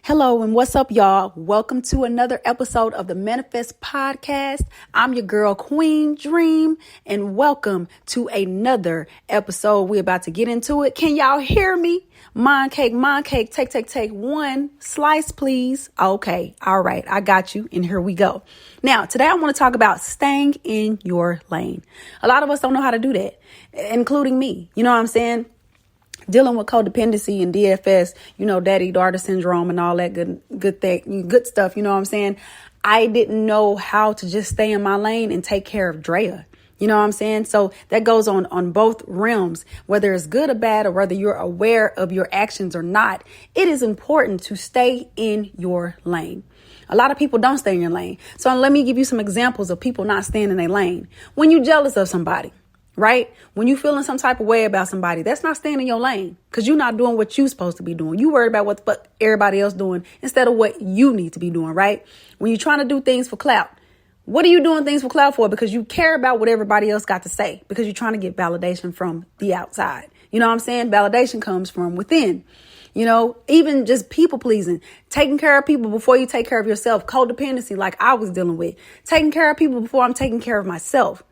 Hello and what's up, y'all? Welcome to another episode of the Manifest Podcast. I'm your girl, Queen Dream, and welcome to another episode. We're about to get into it. Can y'all hear me? Mind cake, take one slice, please. Okay, all right, I got you, and here we go. Now, today I want to talk about staying in your lane. A lot of us don't know how to do that, including me. You know what I'm saying? Dealing with codependency and DFS, daddy-daughter syndrome and all that good stuff. You know what I'm saying? I didn't know how to just stay in my lane and take care of Drea. You know what I'm saying? So that goes on both realms, whether it's good or bad, or whether you're aware of your actions or not. It is important to stay in your lane. A lot of people don't stay in your lane. So let me give you some examples of people not staying in their lane. When you're jealous of somebody. Right? When you feeling some type of way about somebody, that's not staying in your lane because you're not doing what you're supposed to be doing. You worry about what the fuck everybody else doing instead of what you need to be doing. Right? When you're trying to do things for clout, what are you doing things for clout for? Because you care about what everybody else got to say, because you're trying to get validation from the outside. You know what I'm saying? Validation comes from within. Even just people pleasing, taking care of people before you take care of yourself, codependency like I was dealing with, taking care of people before I'm taking care of myself.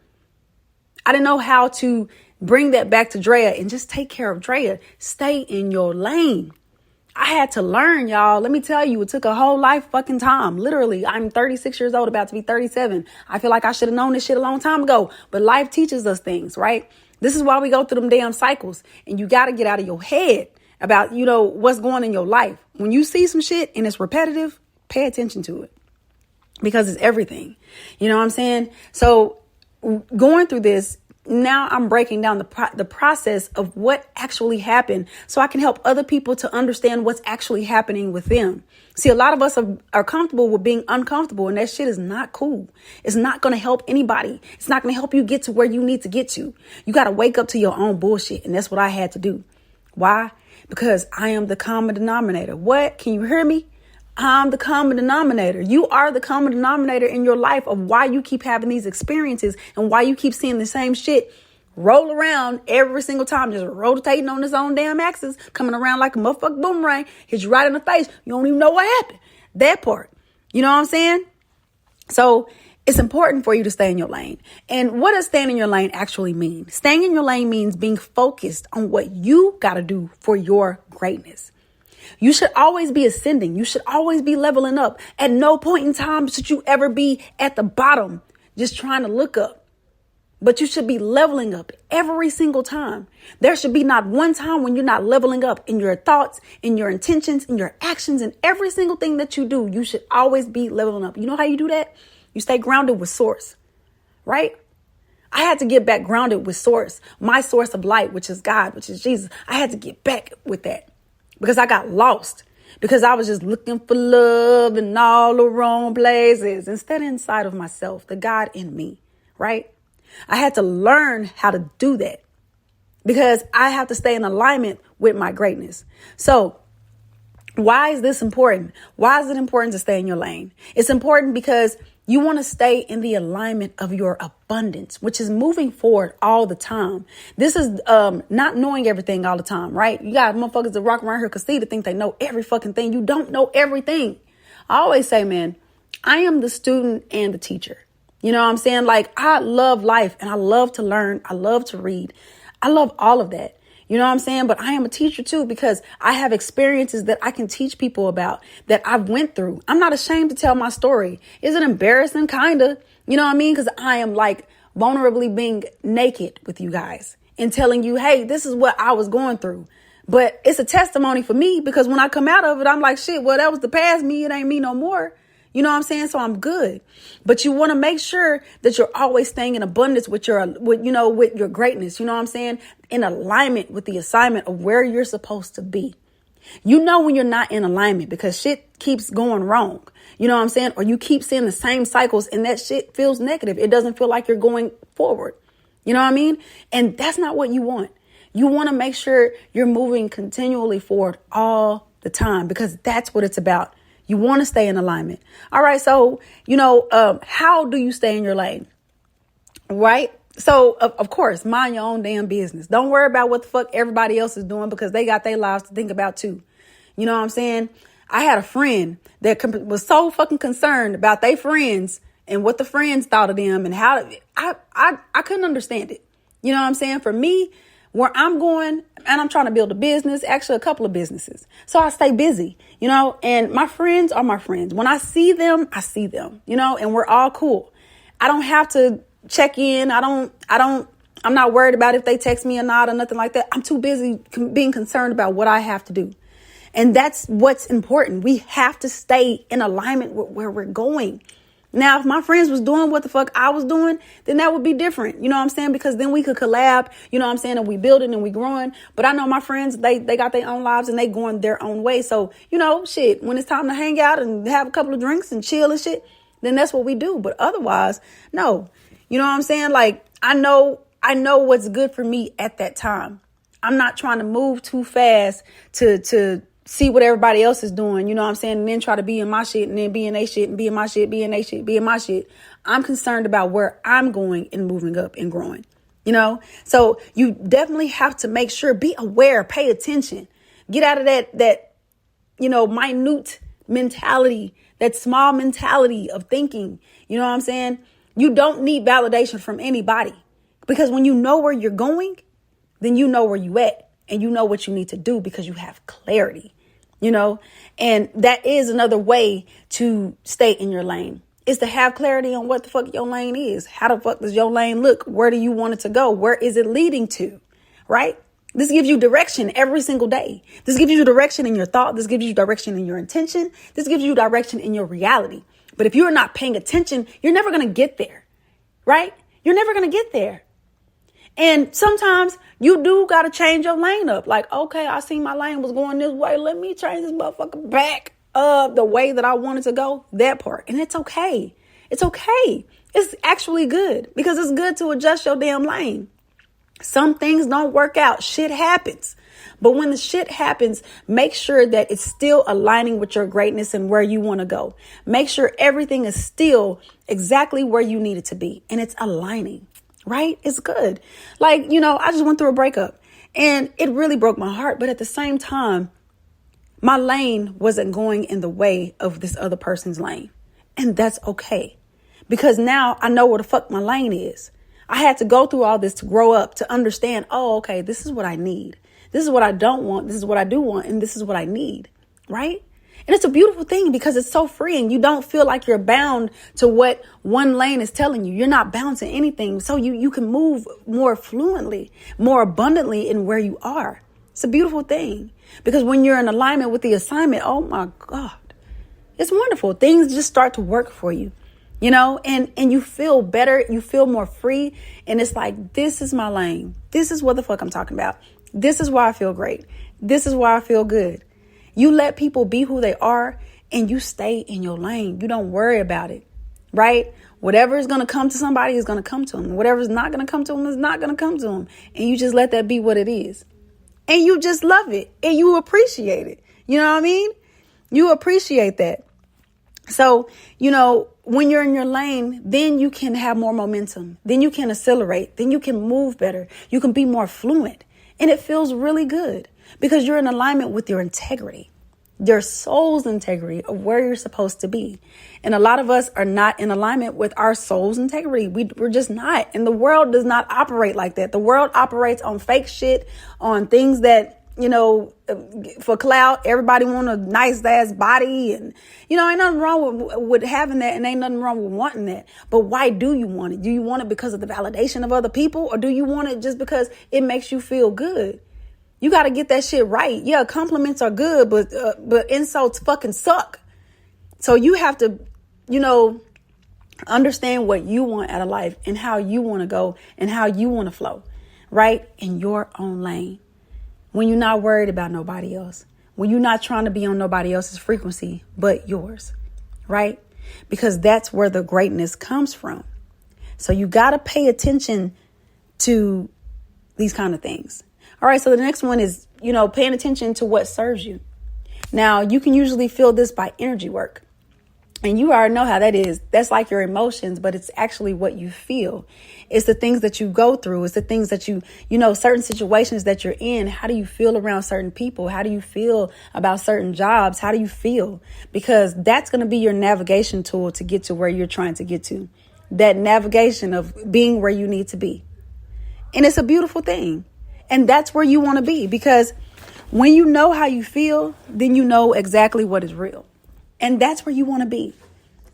I didn't know how to bring that back to Drea and just take care of Drea. Stay in your lane. I had to learn, y'all. Let me tell you, it took a whole life fucking time. Literally, I'm 36 years old, about to be 37. I feel like I should have known this shit a long time ago. But life teaches us things, right? This is why we go through them damn cycles. And you got to get out of your head about, what's going on in your life. When you see some shit and it's repetitive, pay attention to it. Because it's everything. You know what I'm saying? So going through this, now I'm breaking down the process of what actually happened so I can help other people to understand what's actually happening with them. See, a lot of us are comfortable with being uncomfortable, and that shit is not cool. It's not going to help anybody. It's not going to help you get to where you need to get to. You got to wake up to your own bullshit, and that's what I had to do. Why? Because I am the common denominator. What? Can you hear me? I'm the common denominator. You are the common denominator in your life of why you keep having these experiences and why you keep seeing the same shit roll around every single time, just rotating on its own damn axis, coming around like a motherfucking boomerang, hit you right in the face. You don't even know what happened. That part. You know what I'm saying? So it's important for you to stay in your lane. And what does staying in your lane actually mean? Staying in your lane means being focused on what you got to do for your greatness. You should always be ascending. You should always be leveling up. At no point in time should you ever be at the bottom, just trying to look up. But you should be leveling up every single time. There should be not one time when you're not leveling up in your thoughts, in your intentions, in your actions, and every single thing that you do. You should always be leveling up. You know how you do that? You stay grounded with source, right? I had to get back grounded with source, my source of light, which is God, which is Jesus. I had to get back with that. Because I got lost, because I was just looking for love in all the wrong places instead of inside of myself, the God in me, right? I had to learn how to do that because I have to stay in alignment with my greatness. So why is this important? Why is it important to stay in your lane? It's important because you want to stay in the alignment of your abundance, which is moving forward all the time. This is not knowing everything all the time, right? You got motherfuckers that rock around here conceited think they know every fucking thing. You don't know everything. I always say, man, I am the student and the teacher. You know what I'm saying? Like, I love life and I love to learn. I love to read. I love all of that. You know what I'm saying? But I am a teacher too, because I have experiences that I can teach people about that I've went through. I'm not ashamed to tell my story. Is it embarrassing? Kinda. You know what I mean? Because I am like vulnerably being naked with you guys and telling you, hey, this is what I was going through. But it's a testimony for me because when I come out of it, I'm like, shit, well, that was the past me. It ain't me no more. You know what I'm saying? So I'm good. But you want to make sure that you're always staying in abundance with your greatness. You know what I'm saying? In alignment with the assignment of where you're supposed to be. You know when you're not in alignment because shit keeps going wrong. You know what I'm saying? Or you keep seeing the same cycles and that shit feels negative. It doesn't feel like you're going forward. You know what I mean? And that's not what you want. You want to make sure you're moving continually forward all the time because that's what it's about. You want to stay in alignment. All right. So, how do you stay in your lane? Right. So, of course, mind your own damn business. Don't worry about what the fuck everybody else is doing because they got their lives to think about, too. You know what I'm saying? I had a friend that was so fucking concerned about their friends and what the friends thought of them and how I couldn't understand it. You know what I'm saying? For me, where I'm going, and I'm trying to build a business, actually a couple of businesses. So I stay busy, and my friends are my friends. When I see them, and we're all cool. I don't have to check in. I'm not worried about if they text me or not or nothing like that. I'm too busy being concerned about what I have to do. And that's what's important. We have to stay in alignment with where we're going. Now, if my friends was doing what the fuck I was doing, then that would be different. You know what I'm saying? Because then we could collab, and we building and we growing. But I know my friends, they got their own lives and they going their own way. So, when it's time to hang out and have a couple of drinks and chill and shit, then that's what we do. But otherwise, no. You know what I'm saying? Like, I know what's good for me at that time. I'm not trying to move too fast to see what everybody else is doing, and then try to be in my shit and then be in their shit and be in my shit, be in their shit, be in my shit. I'm concerned about where I'm going and moving up and growing, So you definitely have to make sure, be aware, pay attention, get out of that minute mentality, that small mentality of thinking, You don't need validation from anybody, because when you know where you're going, then you know where you at and you know what you need to do because you have clarity. And that is another way to stay in your lane, is to have clarity on what the fuck your lane is. How the fuck does your lane look? Where do you want it to go? Where is it leading to? Right? This gives you direction every single day. This gives you direction in your thought. This gives you direction in your intention. This gives you direction in your reality. But if you're not paying attention, you're never going to get there. Right? You're never going to get there. And sometimes you do got to change your lane up. Like, okay, I seen my lane was going this way. Let me change this motherfucker back the way that I wanted to go, that part. And it's okay. It's okay. It's actually good, because it's good to adjust your damn lane. Some things don't work out. Shit happens. But when the shit happens, make sure that it's still aligning with your greatness and where you want to go. Make sure everything is still exactly where you need it to be. And it's aligning. Right? It's good. Like, I just went through a breakup and it really broke my heart. But at the same time, my lane wasn't going in the way of this other person's lane. And that's okay, because now I know where the fuck my lane is. I had to go through all this to grow up, to understand, oh, okay, this is what I need. This is what I don't want. This is what I do want. And this is what I need. Right? And it's a beautiful thing, because it's so freeing. You don't feel like you're bound to what one lane is telling you. You're not bound to anything. So you can move more fluently, more abundantly in where you are. It's a beautiful thing, because when you're in alignment with the assignment, oh my God, it's wonderful. Things just start to work for you, and you feel better. You feel more free. And it's like, this is my lane. This is what the fuck I'm talking about. This is why I feel great. This is why I feel good. You let people be who they are and you stay in your lane. You don't worry about it, right? Whatever is going to come to somebody is going to come to them. Whatever is not going to come to them is not going to come to them. And you just let that be what it is. And you just love it and you appreciate it. You know what I mean? You appreciate that. So, when you're in your lane, then you can have more momentum. Then you can accelerate. Then you can move better. You can be more fluent. And it feels really good, because you're in alignment with your integrity, your soul's integrity of where you're supposed to be. And a lot of us are not in alignment with our soul's integrity. We're just not. And the world does not operate like that. The world operates on fake shit, on things that, for clout. Everybody want a nice ass body, and, ain't nothing wrong with having that, and ain't nothing wrong with wanting that. But why do you want it? Do you want it because of the validation of other people, or do you want it just because it makes you feel good? You got to get that shit right. Yeah, compliments are good, but insults fucking suck. So you have to, understand what you want out of life and how you want to go and how you want to flow, right? In your own lane. When you're not worried about nobody else, when you're not trying to be on nobody else's frequency but yours, right? Because that's where the greatness comes from. So you got to pay attention to these kind of things. All right. So the next one is, paying attention to what serves you. Now, you can usually feel this by energy work. And you already know how that is. That's like your emotions, but it's actually what you feel. It's the things that you go through. It's the things that certain situations that you're in. How do you feel around certain people? How do you feel about certain jobs? How do you feel? Because that's going to be your navigation tool to get to where you're trying to get to. That navigation of being where you need to be. And it's a beautiful thing. And that's where you want to be, because when you know how you feel, then you know exactly what is real. And that's where you want to be.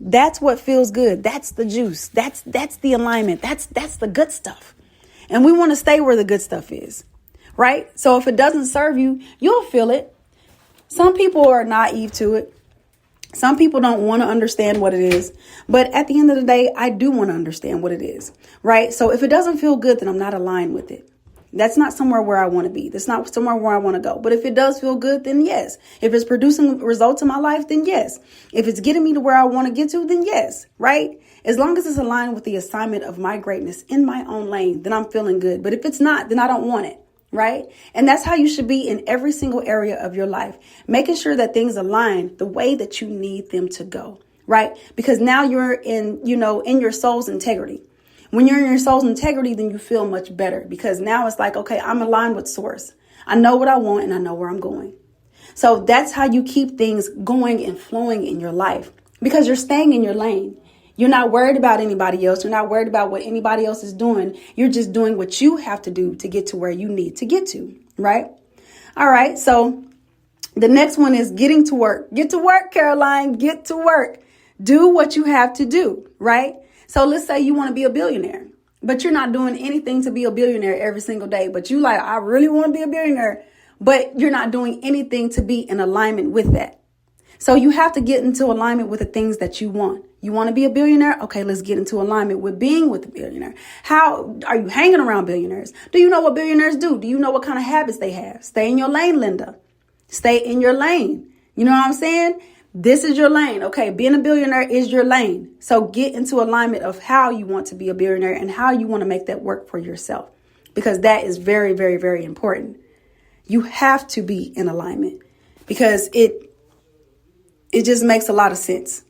That's what feels good. That's the juice. That's the alignment. That's the good stuff. And we want to stay where the good stuff is, right? So if it doesn't serve you, you'll feel it. Some people are naive to it. Some people don't want to understand what it is. But at the end of the day, I do want to understand what it is, right? So if it doesn't feel good, then I'm not aligned with it. That's not somewhere where I want to be. That's not somewhere where I want to go. But if it does feel good, then yes. If it's producing results in my life, then yes. If it's getting me to where I want to get to, then yes, right? As long as it's aligned with the assignment of my greatness in my own lane, then I'm feeling good. But if it's not, then I don't want it, right? And that's how you should be in every single area of your life, making sure that things align the way that you need them to go, right? Because now you're in your soul's integrity. When you're in your soul's integrity, then you feel much better, because now it's like, okay, I'm aligned with source. I know what I want and I know where I'm going. So that's how you keep things going and flowing in your life, because you're staying in your lane. You're not worried about anybody else. You're not worried about what anybody else is doing. You're just doing what you have to do to get to where you need to get to, right? All right. So the next one is getting to work. Get to work, Caroline. Get to work. Do what you have to do, right? So let's say you want to be a billionaire, but you're not doing anything to be a billionaire every single day. But you like, I really want to be a billionaire, but you're not doing anything to be in alignment with that. So you have to get into alignment with the things that you want. You want to be a billionaire? Okay, let's get into alignment with being with a billionaire. How are you hanging around billionaires? Do you know what billionaires do? Do you know what kind of habits they have? Stay in your lane, Linda. Stay in your lane. You know what I'm saying? This is your lane. Okay, being a billionaire is your lane. So get into alignment of how you want to be a billionaire and how you want to make that work for yourself, because that is very, very, very important. You have to be in alignment, because it just makes a lot of sense.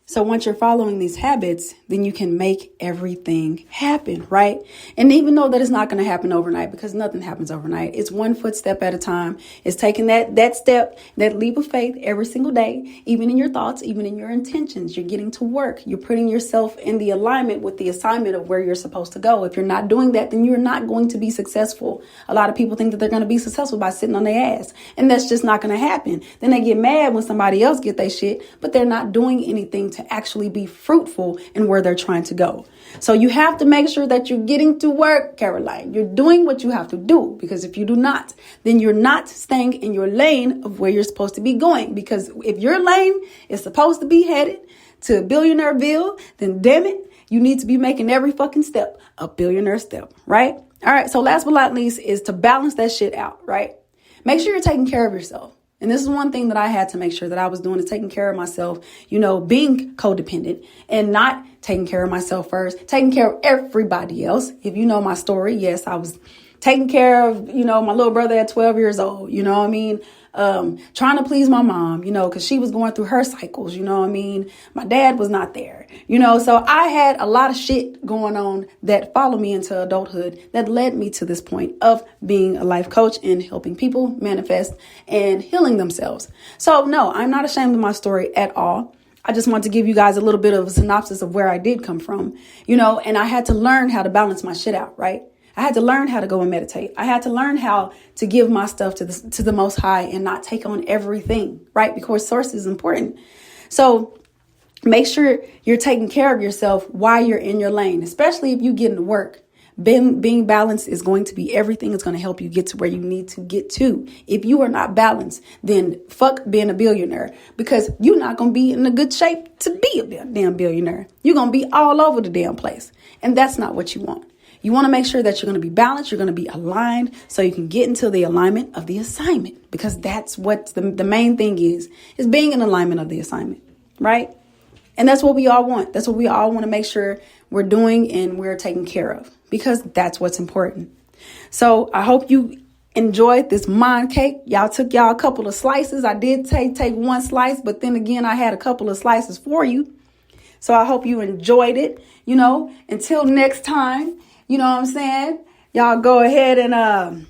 So once you're following these habits, then you can make everything happen, right? And even though that it's not going to happen overnight, because nothing happens overnight, it's one footstep at a time. It's taking that step, that leap of faith every single day, even in your thoughts, even in your intentions. You're getting to work. You're putting yourself in the alignment with the assignment of where you're supposed to go. If you're not doing that, then you're not going to be successful. A lot of people think that they're going to be successful by sitting on their ass, and that's just not going to happen. Then they get mad when somebody else get their shit, but they're not doing anything to actually be fruitful in where they're trying to go. So you have to make sure that you're getting to work, Caroline. You're doing what you have to do, because if you do not, then you're not staying in your lane of where you're supposed to be going. Because if your lane is supposed to be headed to Billionaireville, then damn it, you need to be making every fucking step a billionaire step, right? All right. So last but not least is to balance that shit out, right? Make sure you're taking care of yourself. And this is one thing that I had to make sure that I was doing, is taking care of myself, being codependent and not taking care of myself first, taking care of everybody else. If you know my story, yes, I was taking care of, my little brother at 12 years old, you know what I mean? Trying to please my mom, because she was going through her cycles, you know what I mean? My dad was not there, so I had a lot of shit going on that followed me into adulthood that led me to this point of being a life coach and helping people manifest and healing themselves. So no, I'm not ashamed of my story at all. I just want to give you guys a little bit of a synopsis of where I did come from, and I had to learn how to balance my shit out, right? I had to learn how to go and meditate. I had to learn how to give my stuff to the Most High and not take on everything, right? Because source is important. So make sure you're taking care of yourself while you're in your lane, especially if you get into work. Being balanced is going to be everything. It's going to help you get to where you need to get to. If you are not balanced, then fuck being a billionaire, because you're not going to be in a good shape to be a damn billionaire. You're going to be all over the damn place. And that's not what you want. You want to make sure that you're going to be balanced. You're going to be aligned so you can get into the alignment of the assignment, because that's what the main thing is being in alignment of the assignment, right? And that's what we all want. That's what we all want to make sure we're doing and we're taking care of, because that's what's important. So I hope you enjoyed this mind cake. Y'all took a couple of slices. I did take one slice, but then again, I had a couple of slices for you. So I hope you enjoyed it. Until next time, you know what I'm saying? Y'all go ahead and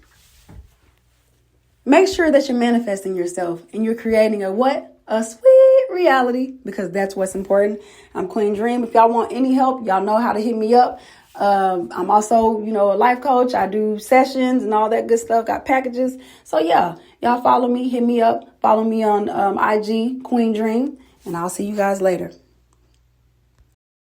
make sure that you're manifesting yourself and you're creating a sweet reality, because that's what's important. I'm Queen Dream. If y'all want any help, y'all know how to hit me up. I'm also, a life coach. I do sessions and all that good stuff. Got packages. So yeah, y'all follow me, hit me up, follow me on IG, Queen Dream, and I'll see you guys later.